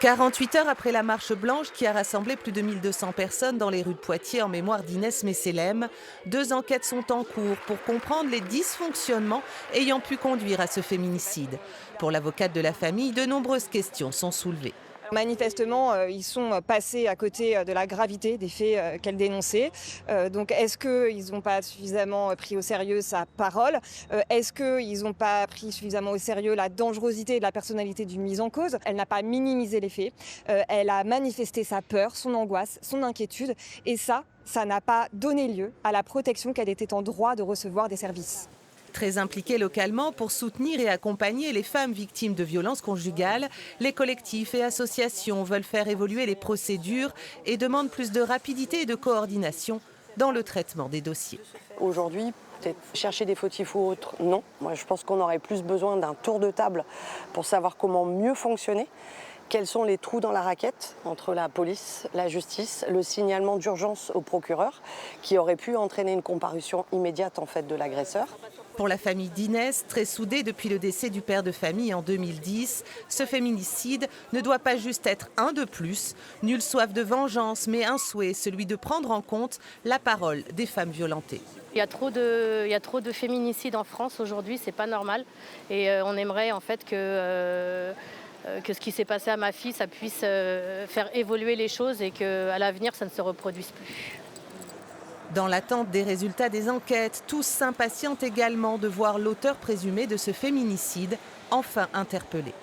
48 heures après la marche blanche qui a rassemblé plus de 1200 personnes dans les rues de Poitiers en mémoire d'Inès Messelem, 2 enquêtes sont en cours pour comprendre les dysfonctionnements ayant pu conduire à ce féminicide. Pour l'avocate de la famille, de nombreuses questions sont soulevées. Manifestement, ils sont passés à côté de la gravité des faits qu'elle dénonçait. Donc est-ce qu'ils n'ont pas suffisamment pris au sérieux sa parole? Est-ce qu'ils n'ont pas pris suffisamment au sérieux la dangerosité de la personnalité du mis en cause? Elle n'a pas minimisé les faits. Elle a manifesté sa peur, son angoisse, son inquiétude. Et ça n'a pas donné lieu à la protection qu'elle était en droit de recevoir des services. Très impliqués localement pour soutenir et accompagner les femmes victimes de violences conjugales, les collectifs et associations veulent faire évoluer les procédures et demandent plus de rapidité et de coordination dans le traitement des dossiers. Aujourd'hui, peut-être chercher des fautifs ou autres, non. Moi, je pense qu'on aurait plus besoin d'un tour de table pour savoir comment mieux fonctionner. Quels sont les trous dans la raquette entre la police, la justice, le signalement d'urgence au procureur qui aurait pu entraîner une comparution immédiate en fait de l'agresseur. Pour la famille d'Inès, très soudée depuis le décès du père de famille en 2010, ce féminicide ne doit pas juste être un de plus, nulle soif de vengeance, mais un souhait, celui de prendre en compte la parole des femmes violentées. Il y a trop de féminicides en France aujourd'hui, c'est pas normal. Et on aimerait en fait que ce qui s'est passé à ma fille, ça puisse faire évoluer les choses et qu'à l'avenir, ça ne se reproduise plus. Dans l'attente des résultats des enquêtes, tous s'impatientent également de voir l'auteur présumé de ce féminicide enfin interpellé.